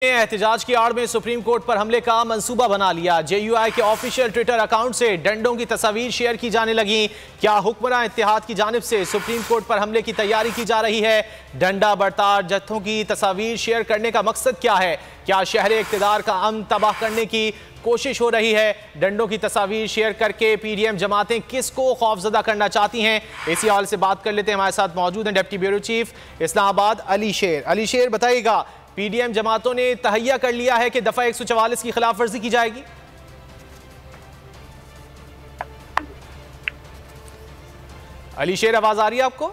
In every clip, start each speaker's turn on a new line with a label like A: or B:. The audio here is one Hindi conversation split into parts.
A: एहतजाज की आड़ में सुप्रीम कोर्ट पर हमले का मंसूबा बना लिया। जेयूआई के ऑफिशियल ट्विटर अकाउंट से डंडों की तस्वीर शेयर की जाने लगी। क्या हुक्मरान इत्तेहाद की जानिब से सुप्रीम कोर्ट पर हमले की तैयारी की जा रही है? डंडा बरतार जत्थों की तस्वीर शेयर करने का मकसद क्या है? क्या शहर इक़्तिदार का अमन तबाह करने की कोशिश हो रही है? डंडों की तस्वीर शेयर करके पीडीएम जमातें किसको खौफजदा करना चाहती हैं? इसी हाल से बात कर लेते हैं। हमारे साथ मौजूद हैं deputy bureau chief Islamabad Ali शेर। अली शेर, बताइएगा, पीडीएम जमातों ने तहैया कर लिया है कि दफा 144 की खिलाफ वर्जी की जाएगी? अली शेर, आवाज आ रही है आपको?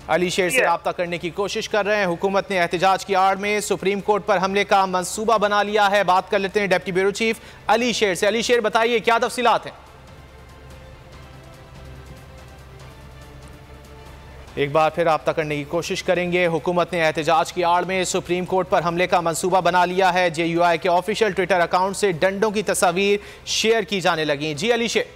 A: अली शेर से राब्ता करने की कोशिश कर रहे हैं। हुकूमत ने एहतजाज की आड़ में सुप्रीम कोर्ट पर हमले का मंसूबा बना लिया है। बात कर लेते हैं डिप्टी ब्यूरो चीफ अली शेर से। अली शेर, बताइए क्या तफसीलात हैं? एक बार फिर राब्ता करने की कोशिश करेंगे। हुकूमत ने एहतजाज की आड़ में सुप्रीम कोर्ट पर हमले का मंसूबा बना लिया है। जेयूआई के ऑफिशियल ट्विटर अकाउंट से डंडों की तस्वीर शेयर की जाने लगी। जी अली शेर।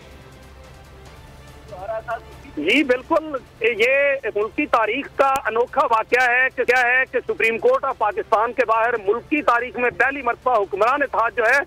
B: जी बिल्कुल, ये मुल्क की तारीख का अनोखा वाकया है कि क्या है कि सुप्रीम कोर्ट ऑफ पाकिस्तान के बाहर मुल्क की तारीख में पहली मरतबा हुक्मरान इत्तेहाद जो है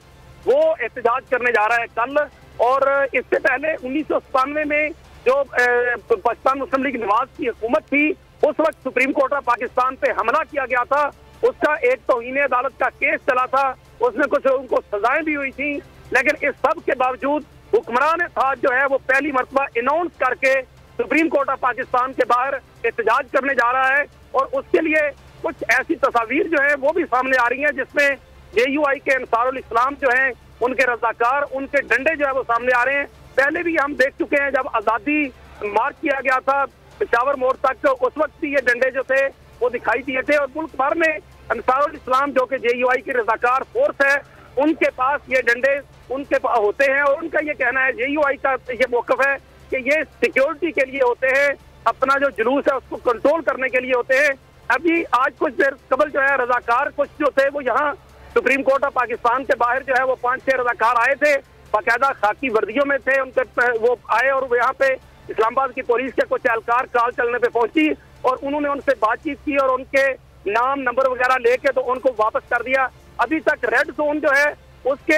B: वो एहतजाज करने जा रहा है कल। और इससे पहले 1997 में जो पाकिस्तान मुस्लिम लीग नवाज की हुकूमत थी, उस वक्त सुप्रीम कोर्ट ऑफ पाकिस्तान पे हमला किया गया था। उसका एक तौहीन अदालत का केस चला था, उसमें कुछ उनको सजाएं भी हुई थी। लेकिन इस सब के बावजूद हुक्मरान इत्तेहाद जो है वो पहली मरतबा अनाउंस करके सुप्रीम कोर्ट ऑफ पाकिस्तान के बाहर एहतजाज करने जा रहा है। और उसके लिए कुछ ऐसी तस्वीर जो है वो भी सामने आ रही है जिसमें जेयूआई के अंसारुल इस्लाम जो है, उनके रजाकार, उनके डंडे जो है वो सामने आ रहे हैं। पहले भी हम देख चुके हैं, जब आजादी मार्च किया गया था पेशावर मोड़ तक, उस वक्त भी ये डंडे जो थे वो दिखाई दिए थे। और मुल्क भर में अंसारुल इस्लाम जो कि जेयूआई की रजाकार फोर्स है, उनके पास ये डंडे उनके होते हैं। और उनका ये कहना है, जेयूआई का ये मौक़िफ़ है कि ये सिक्योरिटी के लिए होते हैं, अपना जो जुलूस है उसको कंट्रोल करने के लिए होते हैं। अभी आज कुछ देर कबल जो है रजाकार कुछ जो थे वो यहाँ सुप्रीम कोर्ट ऑफ पाकिस्तान के बाहर जो है वो 5-6 रजाकार आए थे, बाकायदा खाकी वर्दियों में थे। उनके वो आए और यहाँ पे इस्लामाबाद की पुलिस के कुछ एहलकार काल चलने पे पहुंची और उन्होंने उनसे बातचीत की और उनके नाम नंबर वगैरह लेके तो उनको वापस कर दिया। अभी तक रेड जोन जो है उसके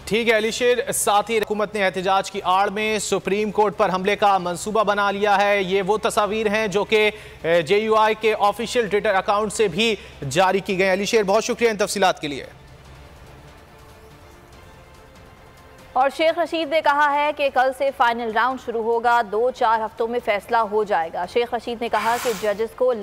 A: ठीक है अली शेर। साथ ही हुकूमत ने एहतजाज की आड़ में सुप्रीम कोर्ट पर हमले का मंसूबा बना लिया है। ये वो तस्वीर हैं जो कि जेयूआई के ऑफिशियल ट्विटर अकाउंट से भी जारी की गई। अली शेर, बहुत शुक्रिया इन तफसीलात के लिए।
C: और शेख रशीद ने कहा है कि कल से फाइनल राउंड शुरू होगा, 2-4 हफ्तों में फैसला हो जाएगा। शेख रशीद ने कहा कि जजेस को